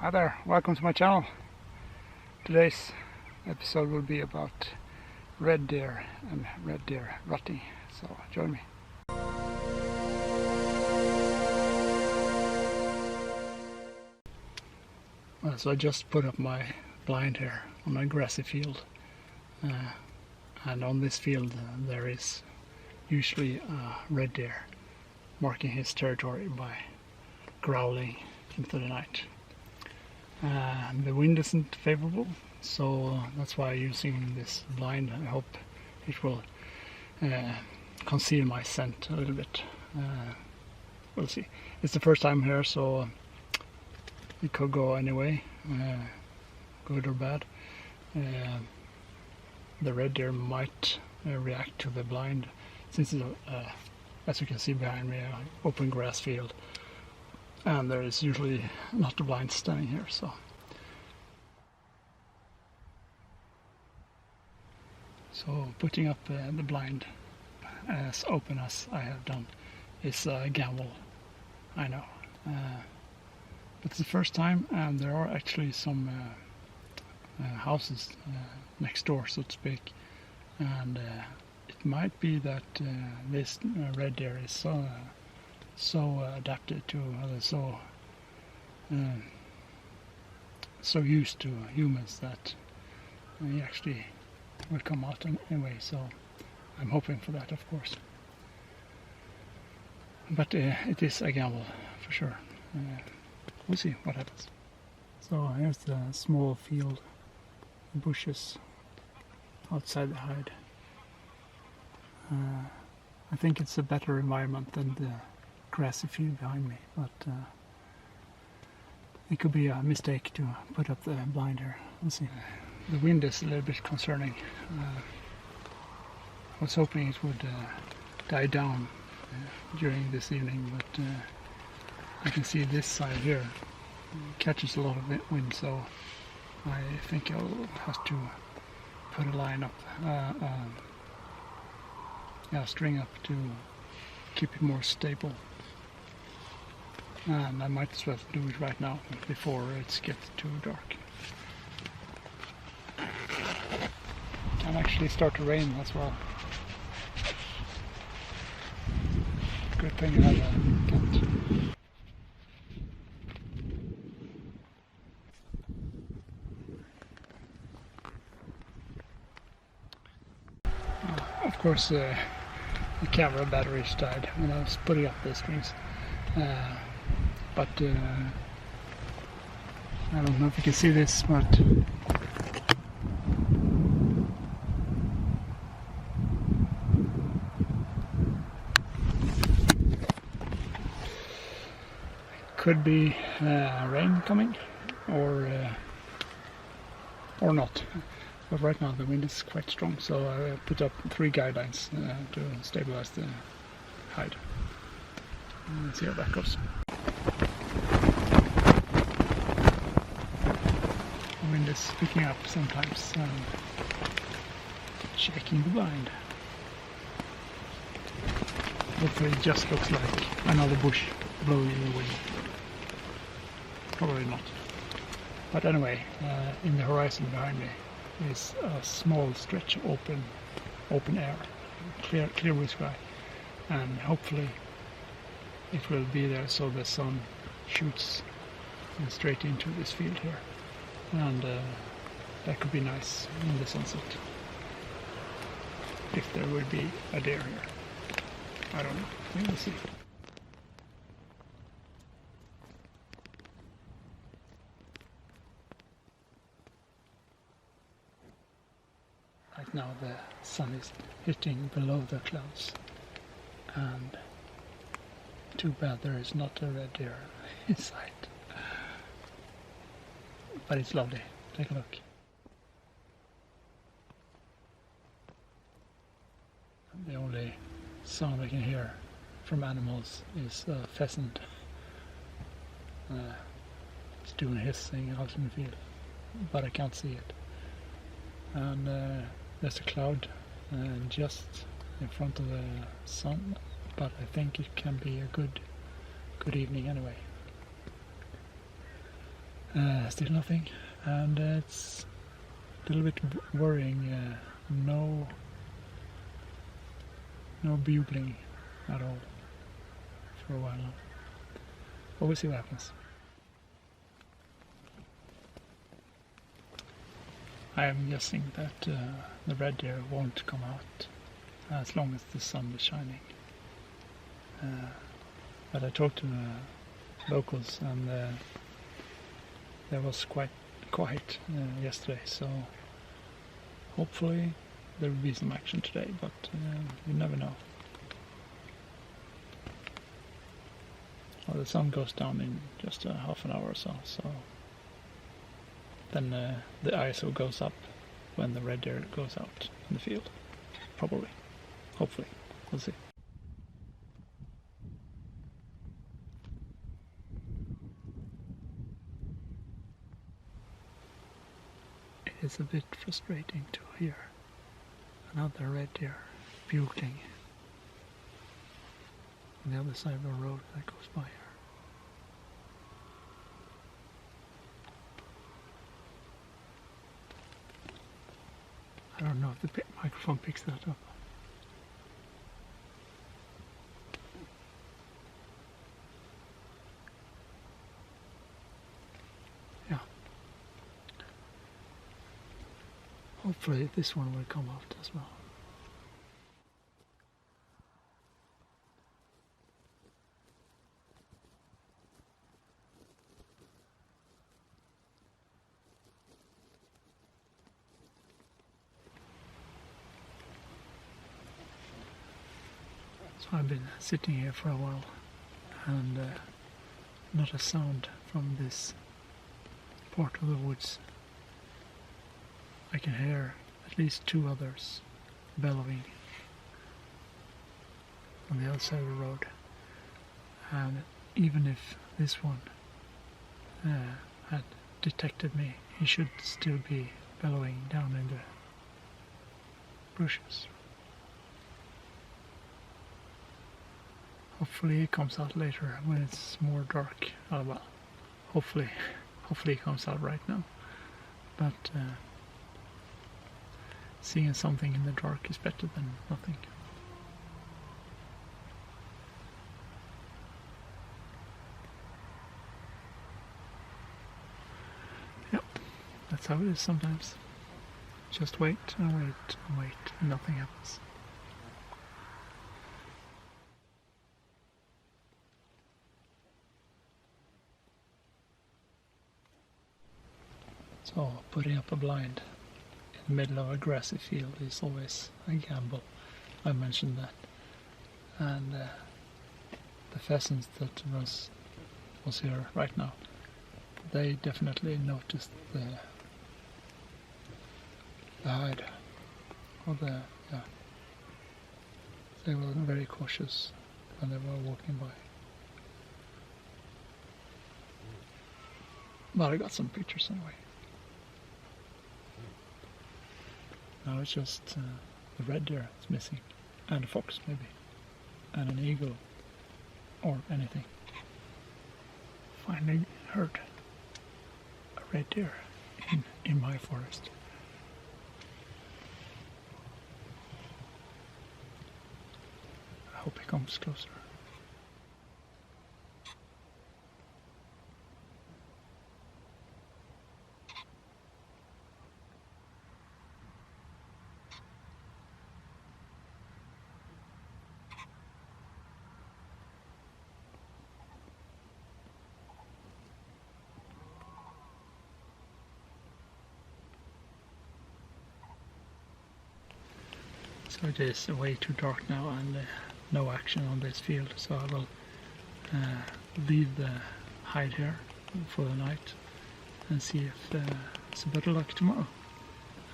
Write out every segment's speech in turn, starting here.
Hi there, welcome to my channel. Today's episode will be about red deer and red deer rutting, so join me. So I just put up my blind here on a grassy field, and on this field there is usually a red deer marking his territory by growling into the night. The wind isn't favorable, so that's why I'm using this blind. I hope it will conceal my scent a little bit. We'll see. It's the first time here, so it could go anyway, good or bad. The red deer might react to the blind, since it's, as you can see behind me, an open grass field. And there is usually not a blind standing here, so putting up the blind as open as I have done is a gamble, I know, but it's the first time, and there are actually some houses next door, so to speak, and it might be that this red deer is so adapted to, so used to humans that he actually will come out anyway. So I'm hoping for that, of course. But it is a gamble for sure. We'll see what happens. So here's the small field, bushes outside the hide. I think it's a better environment than the grassy field behind me, but it could be a mistake to put up the blind here. We'll see. The wind is a little bit concerning. I was hoping it would die down during this evening, but I can see this side here catches a lot of wind, so I think I'll have to put a line up, string up to keep it more stable. And I might as well do it right now before it gets too dark. It can actually start to rain as well. Good thing I have a tent. Of course, the camera batteries died when I was putting up the strings. But I don't know if you can see this, but could be rain coming, or not. But right now the wind is quite strong, so I put up 3 guidelines to stabilize the hide. Let's see how that goes. The wind is picking up sometimes and shaking the blind. Hopefully it just looks like another bush blowing in the wind. Probably not. But anyway, in the horizon behind me is a small stretch of open air, clear blue sky, and hopefully it will be there so the sun shoots straight into this field here, and that could be nice in the sunset, if there will be a deer here. I don't know, we will see. Right now the sun is hitting below the clouds, and too bad there is not a red deer in sight. But it's lovely. Take a look. The only sound I can hear from animals is a pheasant. It's doing his thing out in the field, but I can't see it. And there's a cloud just in front of the sun, but I think it can be a good evening anyway. Still nothing, and it's a little bit worrying. No bugling at all for a while now. But we'll see what happens. I am guessing that the red deer won't come out as long as the sun is shining. But I talked to locals, and there was quite quiet yesterday, so hopefully there will be some action today, but you never know. Well, the sun goes down in just a half an hour or so, then the ISO goes up when the red deer goes out in the field. Probably. Hopefully. We'll see. It is a bit frustrating to hear another red deer bugling on the other side of the road that goes by here. I don't know if the microphone picks that up. Yeah. Hopefully this one will come out as well. So I've been sitting here for a while, and not a sound from this part of the woods. I can hear at least two others bellowing on the other side of the road, and even if this one had detected me, he should still be bellowing down in the bushes. Hopefully he comes out later when it's more dark. Well, hopefully he comes out right now. But seeing something in the dark is better than nothing. Yep, that's how it is sometimes. Just wait and wait and wait, and nothing happens. So putting up a blind in the middle of a grassy field is always a gamble. I mentioned that. And the pheasants that was here right now, they definitely noticed the hide. They were very cautious when they were walking by. But I got some pictures anyway. Now it's just the red deer is missing, and a fox maybe, and an eagle, or anything. Finally heard a red deer in my forest. I hope he comes closer. So it is way too dark now, and no action on this field, so I will leave the hide here for the night and see if it's better luck tomorrow.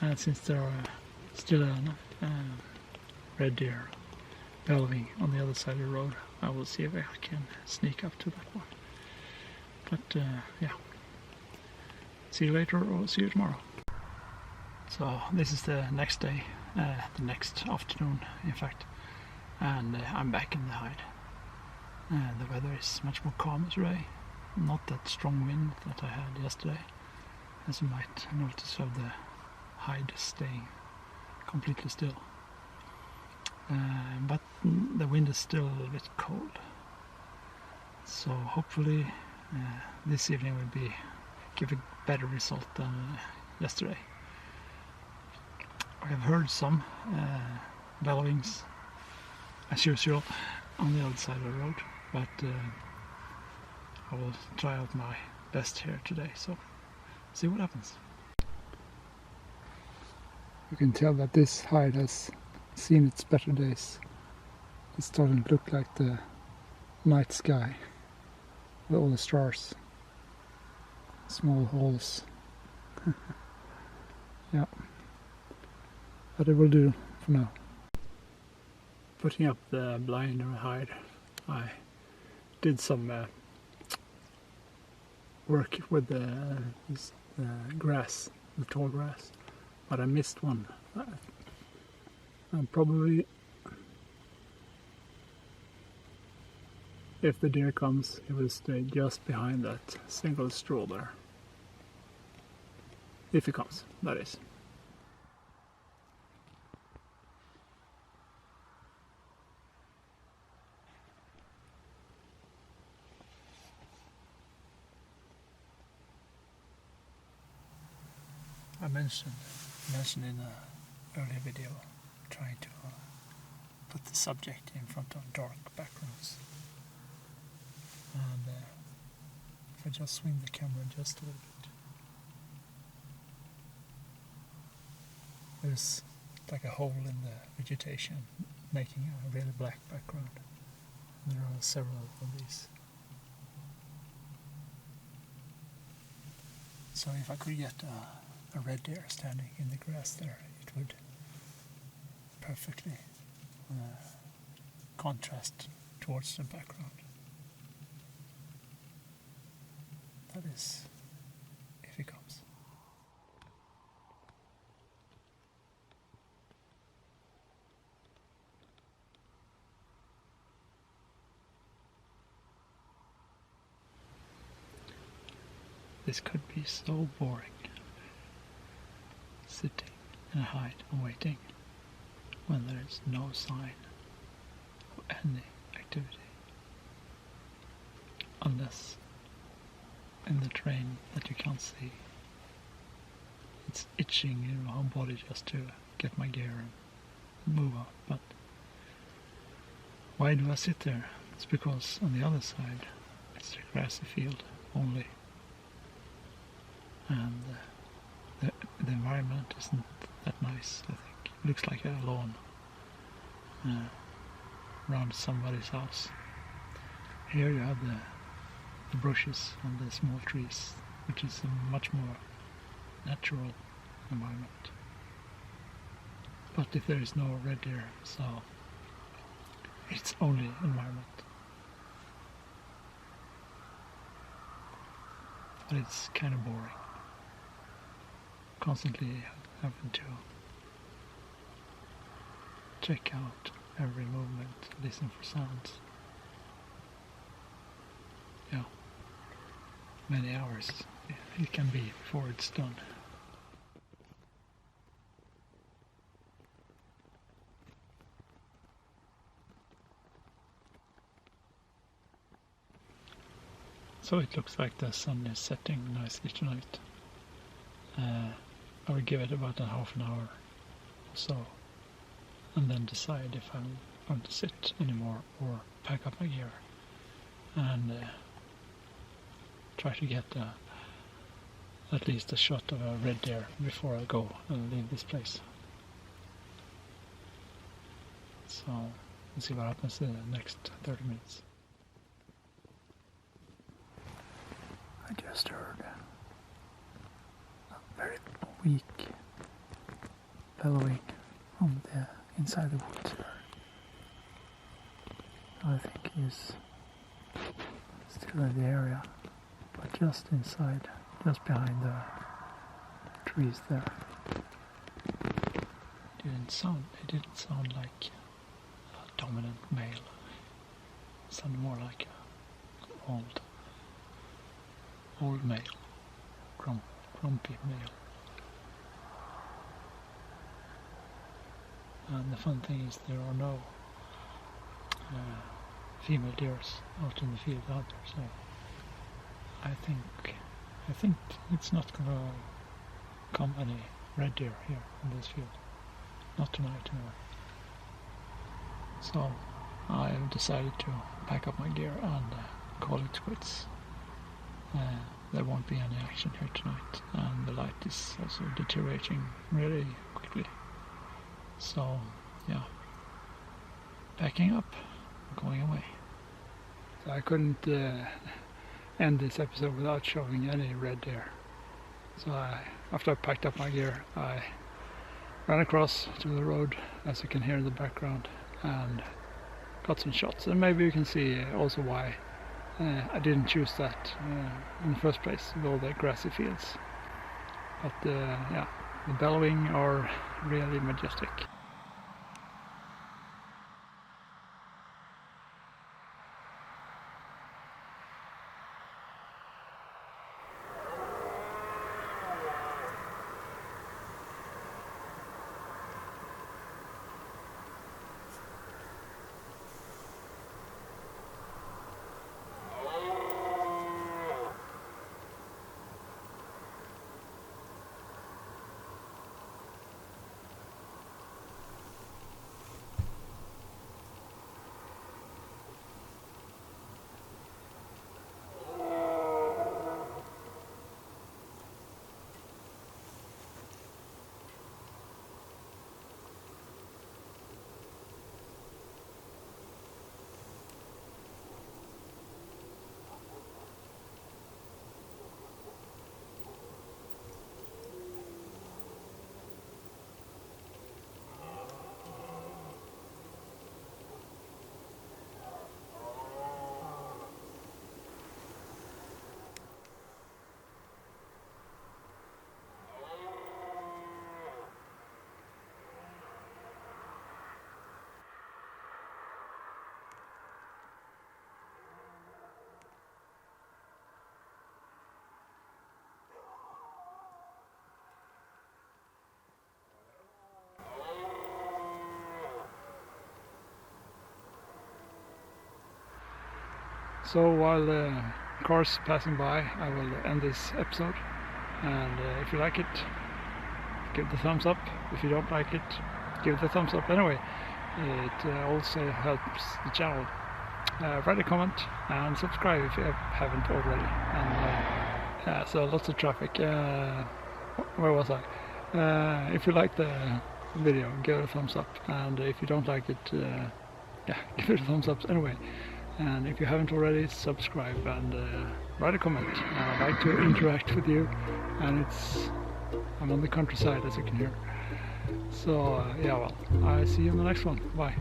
And since there are still enough red deer bellowing on the other side of the road, I will see if I can sneak up to that one. But yeah, see you later, or see you tomorrow. So this is the next day, the next afternoon in fact, and I'm back in the hide. The weather is much more calm today, not that strong wind that I had yesterday, as you might notice of the hide staying completely still. But the wind is still a little bit cold, so hopefully this evening will give a better result than yesterday. I have heard some bellowings as usual on the other side of the road, but I will try out my best here today, so see what happens. You can tell that this hide has seen its better days. It's starting to look like the night sky with all the stars, small holes. Yeah, but it will do for now. Putting up the blind or hide, I did some work with the grass, the tall grass, but I missed one. And probably, if the deer comes, he will stay just behind that single straw there. If he comes, that is. I mentioned in an earlier video trying to put the subject in front of dark backgrounds, and if I just swing the camera just a little bit, there's like a hole in the vegetation making a really black background. There are several of these. So if I could get a red deer standing in the grass there, it would perfectly contrast towards the background. That is, if he comes. This could be so boring, sitting in a hide and waiting when there is no sign of any activity, unless in the terrain that you can't see. It's itching in my whole body just to get my gear and move up, but why do I sit there? It's because on the other side it's a grassy field only, and the environment isn't that nice. I think it looks like a lawn around somebody's house. Here you have the bushes and the small trees, which is a much more natural environment. But if there is no red deer, so it's only environment. But it's kind of boring. Constantly having to check out every movement, listen for sounds. Yeah, many hours it can be before it's done. So it looks like the sun is setting nicely tonight. I will give it about a half an hour or so, and then decide if I'm going to sit anymore or pack up my gear and try to get at least a shot of a red deer before I go and leave this place. So let's see what happens in the next 30 minutes. I just heard a very weak bellowing on the inside the woods here. I think he's still in the area, but just inside, just behind the trees there. It didn't sound like a dominant male. It sounded more like an old old male, grumpy male. And the fun thing is there are no female deers out in the field either, so I think it's not gonna come any red deer here in this field, not tonight anyway. So I have decided to pack up my gear and call it quits. There won't be any action here tonight, and the light is also deteriorating really quickly. So yeah, packing up, going away. So I couldn't end this episode without showing any red deer. So after I packed up my gear, I ran across to the road, as you can hear in the background, and got some shots. And maybe you can see also why I didn't choose that in the first place with all the grassy fields. But yeah, the bellowing are really majestic. So while the car's passing by, I will end this episode, and if you like it, give the thumbs up. If you don't like it, give the thumbs up anyway. It also helps the channel. Write a comment and subscribe if you haven't already. And yeah, so lots of traffic. Where was I? If you like the video, give it a thumbs up, and if you don't like it, yeah, give it a thumbs up anyway. And if you haven't already, subscribe and write a comment. I'd like to interact with you, and I'm on the countryside, as you can hear. So yeah, well, I see you in the next one. Bye.